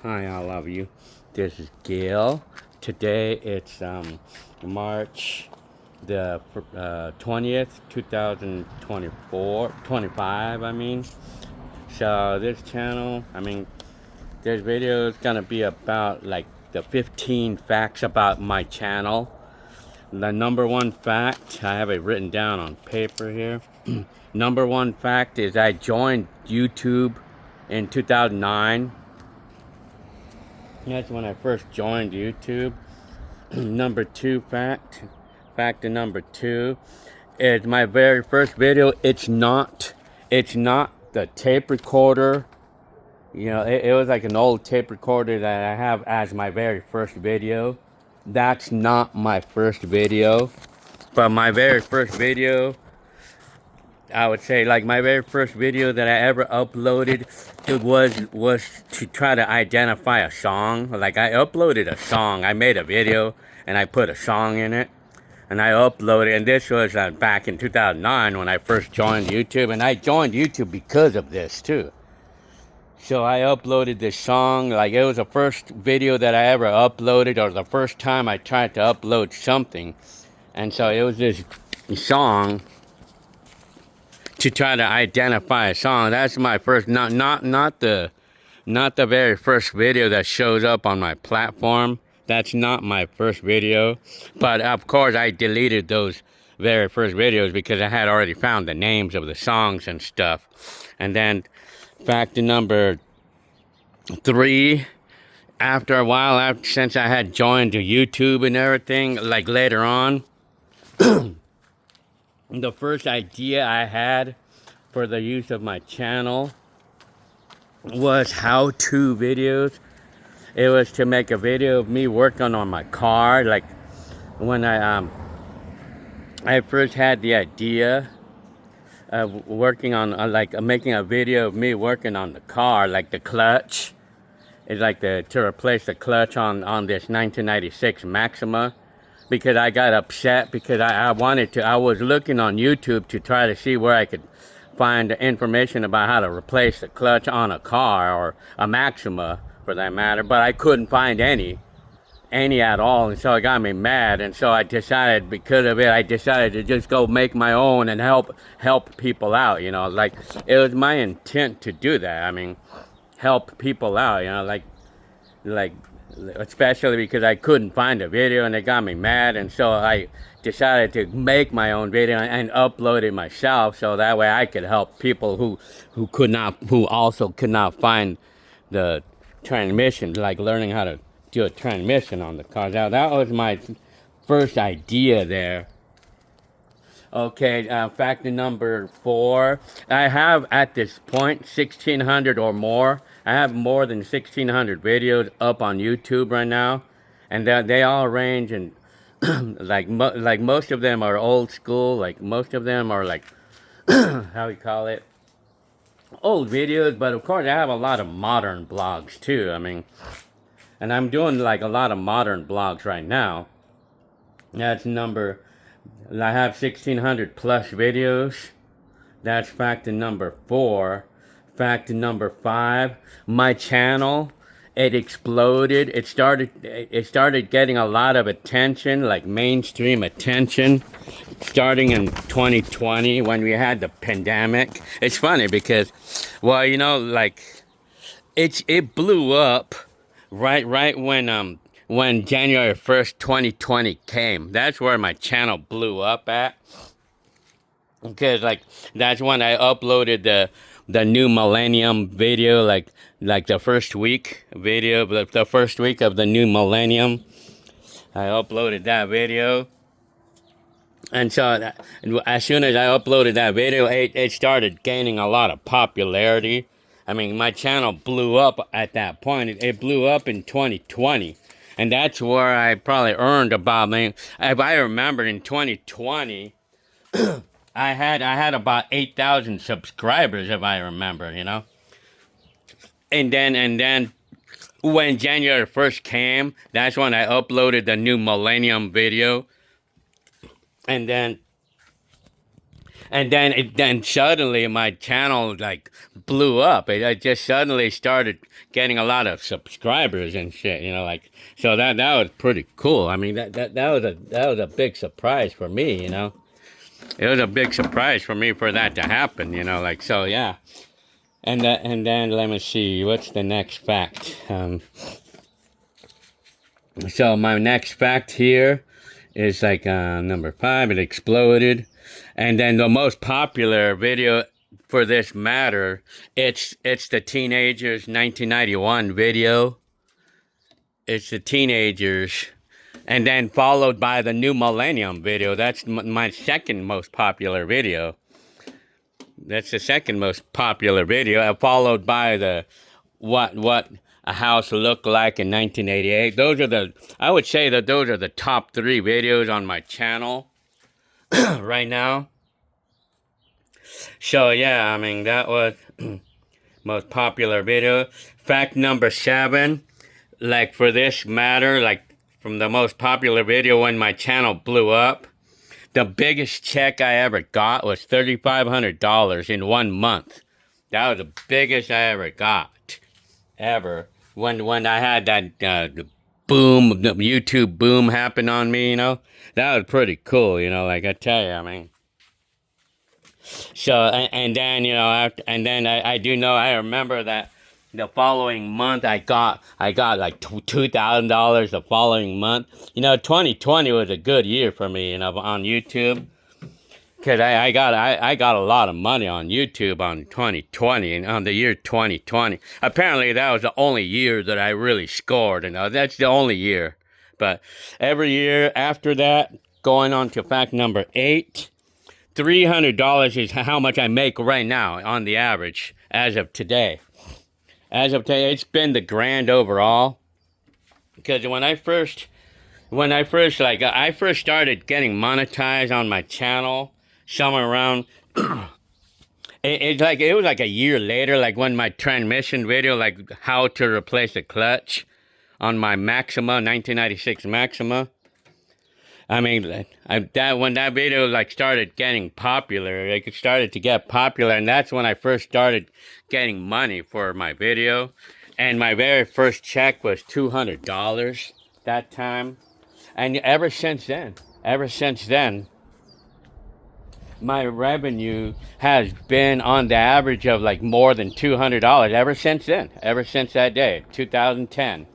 Hi, I love you. This is Gail. Today it's March the 20th, 2024, 25, I mean. So this channel, this video is gonna be about like the 15 facts about my channel. The number one fact, I have it written down on paper here. Number one fact is I joined YouTube in 2009. That's when I first joined YouTube. Number two fact number two is my very first video. It's not the tape recorder. It was like an old tape recorder that I have as my very first video. That's not my first video. But my very first video, I would say, like, my very first video that I ever uploaded, it was to try to identify a song. Like, I uploaded a song. I made a video and I put a song in it and I uploaded. And this was back in 2009 when I first joined YouTube. And I joined YouTube because of this too. So I uploaded this song. Like, it was the first video that I ever uploaded, or the first time I tried to upload something. And so it was this song to try to identify a song. That's my first, not the very first video that shows up on my platform. That's not my first video. But of course I deleted those very first videos because I had already found the names of the songs and stuff. And then fact number three, after a while, since I had joined the YouTube and everything, like later on, the first idea I had for the use of my channel was how-to videos. It was to make a video of me working on my car. Like, when I first had the idea of working on making a video of me working on the car, like the clutch. It's like to replace the clutch on this 1996 Maxima. Because I got upset because I was looking on YouTube to try to see where I could find information about how to replace the clutch on a car, or a Maxima for that matter, but I couldn't find any at all. And so it got me mad, and so because of it, I decided to just go make my own and help people out. Like, it was my intent to do that. Help people out, like especially because I couldn't find a video and it got me mad. And so I decided to make my own video and upload it myself, so that way I could help people who also could not find the transmission, like learning how to do a transmission on the car. Now, that was my first idea there. Okay, factor number four. I have at this point 1,600 or more. I have more than 1,600 videos up on YouTube right now, and they all range in like most of them are old school. Like, most of them are like how we call it, old videos. But of course, I have a lot of modern blogs too. And I'm doing like a lot of modern blogs right now. That's number. I have 1,600 plus videos. That's factor number four. Factor number five, my channel, it exploded. It started getting a lot of attention, like mainstream attention, starting in 2020 when we had the pandemic. It's funny because, well, like, it blew up right when January 1st, 2020 came. That's where my channel blew up at. Because, like, that's when I uploaded the new millennium video, like the first week video, the first week of the new millennium. I uploaded that video. And so as soon as I uploaded that video, it started gaining a lot of popularity. My channel blew up at that point. It blew up in 2020. And that's where I probably earned about, if I remember, in 2020, I had about 8,000 subscribers, if I remember, And then when January 1st came, that's when I uploaded the new millennium video. And then then suddenly my channel like blew up. I just suddenly started getting a lot of subscribers and shit, you know, like, so that was pretty cool. I mean, that was a big surprise for me, you know. It was a big surprise for me for that to happen, you know, like, so yeah. And then let me see, what's the next fact? So my next fact here is like number 5. It exploded, and then the most popular video for this matter, it's the teenagers 1991 video. It's the teenagers, and then followed by the new millennium video. That's my second most popular video. That's the second most popular video, followed by the what a house looked like in 1988. Those are I would say that those are the top 3 videos on my channel right now. So yeah, I mean, that was most popular video. Fact number 7, like for this matter, like from the most popular video when my channel blew up, the biggest check I ever got was $3,500 in 1 month. That was the biggest I ever got, ever. When I had that boom, the YouTube boom happen on me, you know, that was pretty cool, you know, like I tell you, I mean. So, and then, you know, and then I do know, I remember that the following month I got like $2,000 the following month. You know, 2020 was a good year for me, you know, on YouTube. Because I got a lot of money on YouTube on 2020, and on the year 2020. Apparently, that was the only year that I really scored, and that's the only year. But every year after that, going on to fact number 8, $300 is how much I make right now on the average as of today. As of today, it's been the grand overall. Because when I first started getting monetized on my channel, somewhere around it was like a year later, like when my transmission video, like how to replace a clutch on my Maxima 1996 Maxima. I mean, when that video like started getting popular, it started to get popular, and that's when I first started getting money for my video. And my very first check was $200 that time. And ever since then, my revenue has been on the average of like more than $200 ever since then, ever since that day, 2010.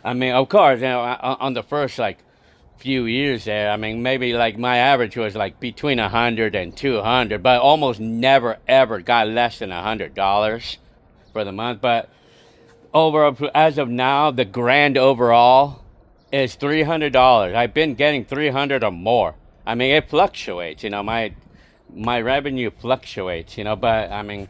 I mean, of course, you know, on the first like few years there, I mean, maybe like my average was like between 100 and 200, but almost never ever got less than $100 for the month. But as of now, the grand overall is $300. I've been getting 300 or more. I mean, it fluctuates, you know, my revenue fluctuates, you know, but I mean,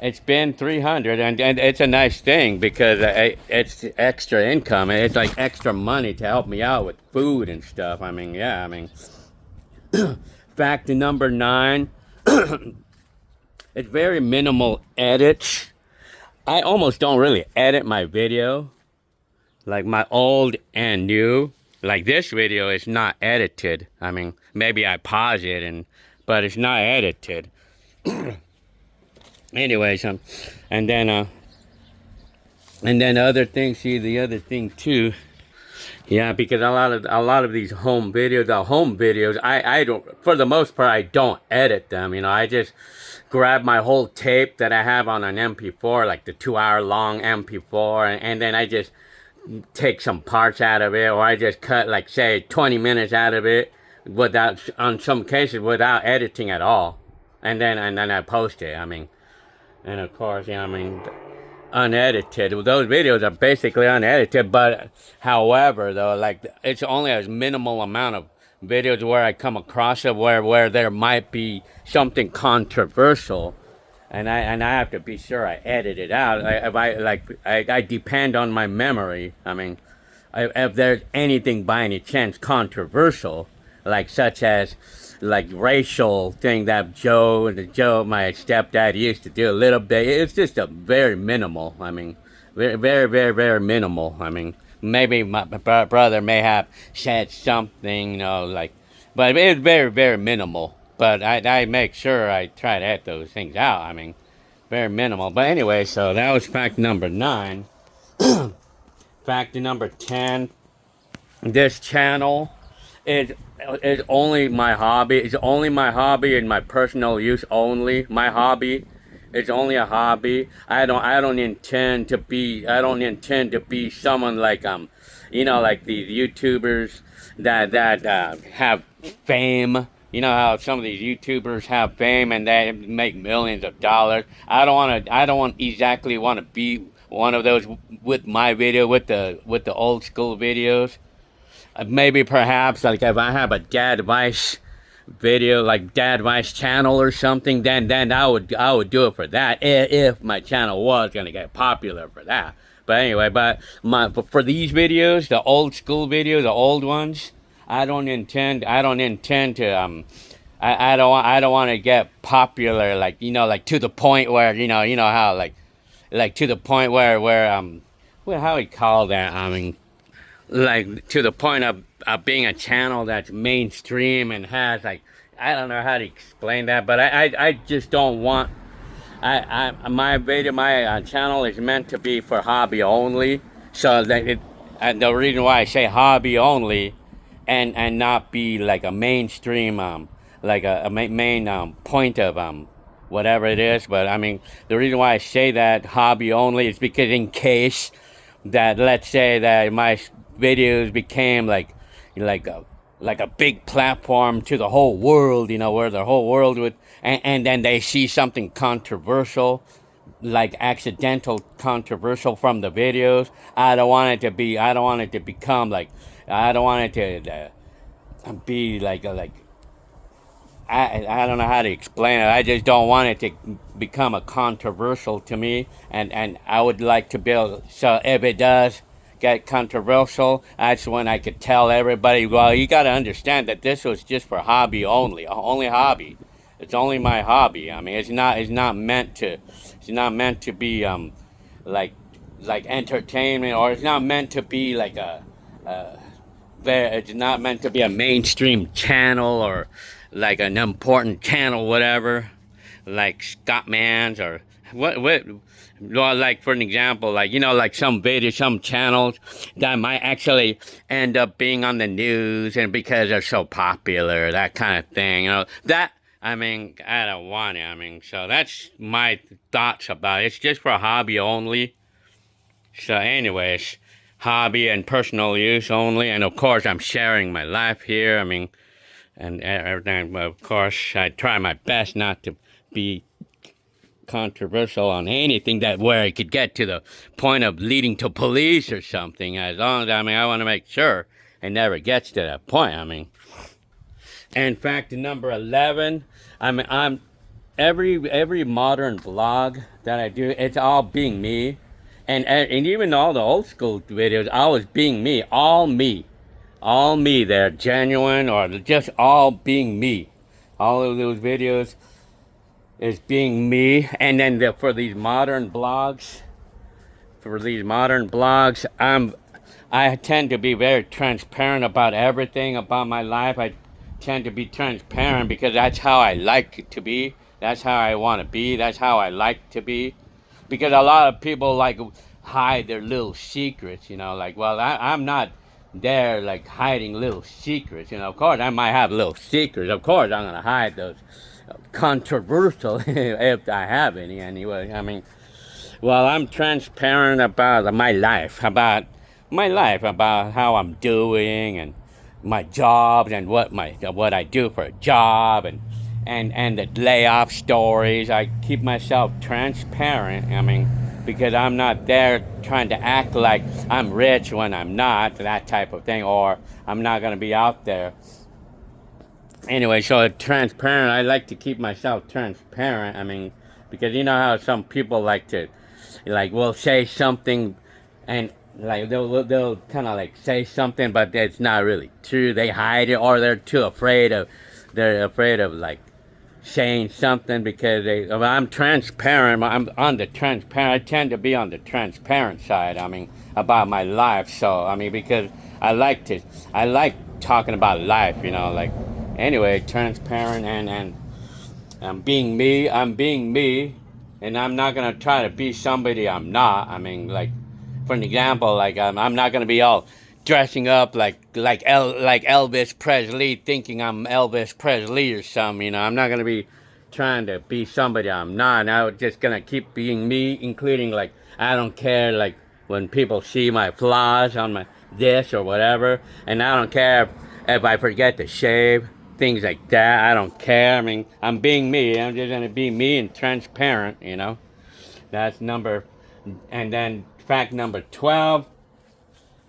it's been 300, and it's a nice thing because it's extra income, and it's like extra money to help me out with food and stuff. I mean, yeah, I mean, fact number 9, it's very minimal edits. I almost don't really edit my video, like my old and new. Like this video is not edited. I mean, maybe I pause it, but it's not edited. Anyways, and then other things. See, the other thing too, yeah, because a lot of these home videos, I don't, for the most part, I don't edit them. You know, I just grab my whole tape that I have on an MP4, like the 2-hour long MP4, and then I just take some parts out of it, or I just cut like say 20 minutes out of it on some cases without editing at all, and then I post it. I mean. And of course, you know, I mean, unedited. Those videos are basically unedited, but however, though, like, it's only a minimal amount of videos where I come across it where there might be something controversial, and I have to be sure I edit it out. I depend on my memory. I mean, if there's anything by any chance controversial, like such as like racial thing that Joe, my stepdad, used to do a little bit. It's just a very minimal. I mean, very, very, very, very minimal. I mean, maybe my brother may have said something, you know, like, but it's very, very minimal. but I make sure I try to edit those things out. I mean, very minimal. But anyway, so that was fact number 9. Fact number 10. This channel is only my hobby. It's only my hobby and my personal use only. My hobby is only a hobby. I don't intend to be someone like like these YouTubers that have fame. You know how some of these YouTubers have fame and they make millions of dollars. I don't want exactly want to be one of those with my video with the old school videos. Maybe perhaps like if I have a dad advice video, like dad advice channel or something, then I would do it for that if my channel was gonna get popular for that. But anyway, but for these videos, the old school videos, the old ones, I don't intend to I don't want to get popular, like like to the point where how like to the point where well, how we call that, I mean, like to the point of being a channel that's mainstream and has like, I don't know how to explain that, but I just don't want, my channel is meant to be for hobby only, so that and the reason why I say hobby only and not be like a mainstream like a main point of whatever it is. But I mean, the reason why I say that hobby only is because in case that, let's say that my videos became like a big platform to the whole world, where the whole world would, and then they see something controversial, like accidental controversial from the videos. I don't want it to become like, I don't want it to be like I don't know how to explain it. I just don't want it to become a controversial to me, and I would like to build, so if it does get controversial, that's when I could tell everybody, well, you got to understand that this was just for hobby only hobby. It's only my hobby. I mean, it's not meant to be like entertainment, or it's not meant to be like it's not meant to be a mainstream channel or like an important channel, whatever, like Scottman's or what. Well, like for an example, like like some channels that might actually end up being on the news, and because they're so popular, that kind of thing. That, I mean, I don't want it. I mean, so that's my thoughts about it. It's just for hobby only. So anyways, hobby and personal use only. And of course, I'm sharing my life here. I mean, and everything. But of course, I try my best not to be controversial on anything that where it could get to the point of leading to police or something. As long as, I mean, I want to make sure it never gets to that point. I mean, and fact number 11. I mean, I'm every modern vlog that I do, it's all being me. And even all the old school videos, I was being me, all me. All me. They're genuine, or just all being me. All of those videos is being me. And then for these modern blogs, I tend to be very transparent about everything about my life. I tend to be transparent because that's how I like it to be. That's how I want to be. That's how I like to be. Because a lot of people like hide their little secrets, like, well, I'm not there like hiding little secrets, of course I might have little secrets, of course I'm gonna hide those controversial if I have any anyway. I mean, well, I'm transparent about my life, about how I'm doing, and my jobs, and what I do for a job, and the layoff stories. I keep myself transparent. I mean, because I'm not there trying to act like I'm rich when I'm not, that type of thing, or I'm not going to be out there. Anyway, so transparent, I like to keep myself transparent. I mean, because you know how some people like to, like, will say something, and like they'll kind of like say something, but it's not really true. They hide it, or they're afraid of like saying something because I'm transparent. I'm on the transparent. I tend to be on the transparent side. I mean, about my life. So I mean, because I like talking about life. Like anyway, transparent and I'm being me. I'm being me, and I'm not gonna try to be somebody I'm not. I mean, like, for an example, like I'm not gonna be all dressing up like Elvis Presley, thinking I'm Elvis Presley or something. You know, I'm not gonna be trying to be somebody I'm not. I'm just gonna keep being me, including like I don't care like when people see my flaws on my this or whatever, and I don't care if I forget to shave, things like that. I don't care. I mean, I'm being me. I'm just gonna be me and transparent. You know, that's number. And then fact number 12.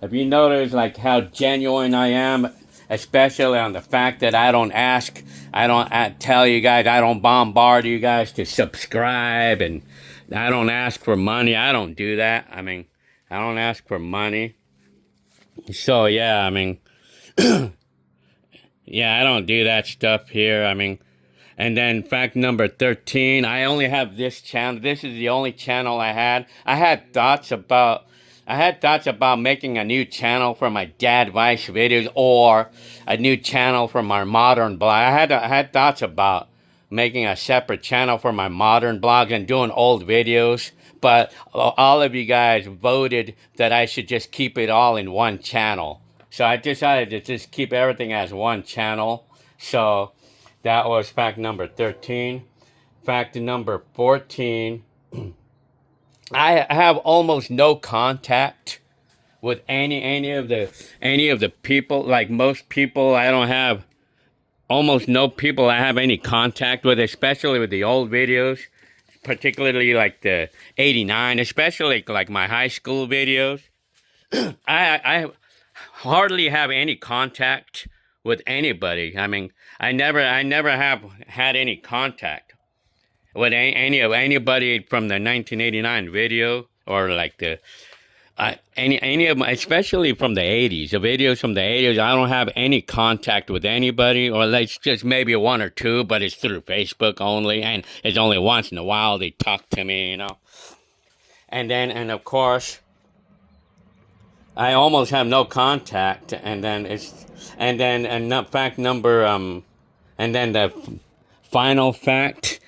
If you notice like how genuine I am, especially on the fact that I don't ask, I don't tell you guys, I don't bombard you guys to subscribe, and I don't ask for money. I don't do that. I mean, I don't ask for money. So yeah, I mean, yeah, I don't do that stuff here. I mean, and then fact number 13, I only have this channel. This is the only channel I had. I had thoughts about making a new channel for my dad advice videos or a new channel for my modern blog. I had thoughts about making a separate channel for my modern blogs and doing old videos, but all of you guys voted that I should just keep it all in one channel. So I decided to just keep everything as one channel. So that was fact number 13. Fact number 14. I have almost no contact with any of the people. Like most people, I don't have almost no people I have any contact with, especially with the old videos, particularly like the 89, especially like my high school videos. I hardly have any contact with anybody. I mean, I never have had any contact with anybody from the 1989 video or like the any of my, especially from the 80s, the videos from the 80s. I don't have any contact with anybody, or it's just maybe one or two, but it's through Facebook only, and it's only once in a while they talk to me, you know. And of course, I almost have no contact, and then fact number and then the final fact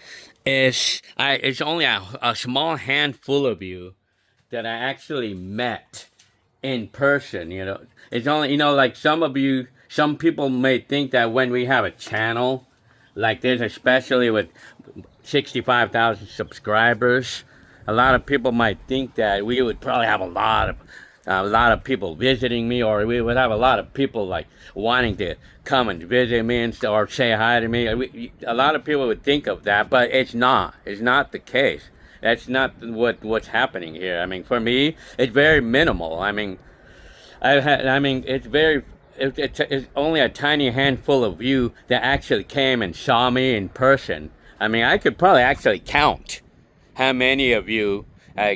is it's only a small handful of you that I actually met in person. You know, it's only, you know, like some people may think that when we have a channel like this, especially with 65,000 subscribers, a lot of people might think that we would probably have a lot of people visiting me, or we would have a lot of people like wanting to come and visit me and or say hi to me. A lot of people would think of that, but it's not. It's not the case. That's not what's happening here. I mean, for me, it's very minimal. I mean, it's only a tiny handful of you that actually came and saw me in person. I mean, I could probably actually count how many of you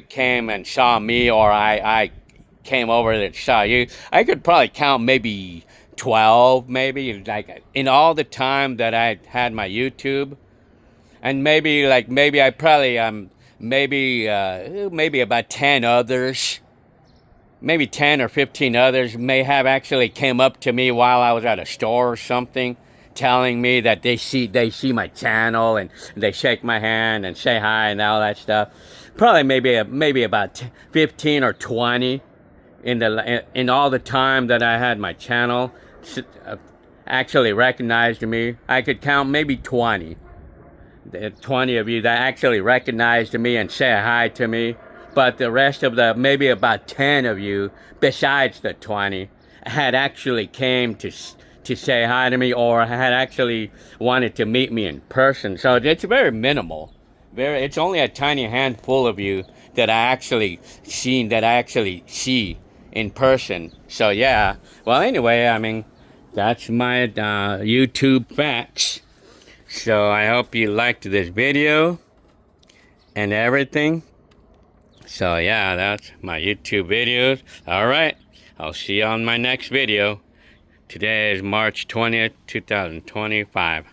came and saw me, or I came over and saw you. I could probably count maybe 12, maybe, like in all the time that I had my YouTube. And maybe I probably maybe about 10 others, maybe 10 or 15 others may have actually came up to me while I was at a store or something, telling me that they see my channel, and they shake my hand and say hi and all that stuff. Probably maybe about 15 or 20 in all the time that I had my channel actually recognized me. I could count maybe 20. The 20 of you that actually recognized me and say hi to me, but the rest of the maybe about 10 of you besides the 20 had actually came to say hi to me, or had actually wanted to meet me in person. So it's very minimal. It's only a tiny handful of you that I actually see in person. So yeah. Well, anyway, I mean, that's my YouTube facts. So I hope you liked this video and everything. So yeah, that's my YouTube videos. Alright, I'll see you on my next video. Today is March 20th, 2025.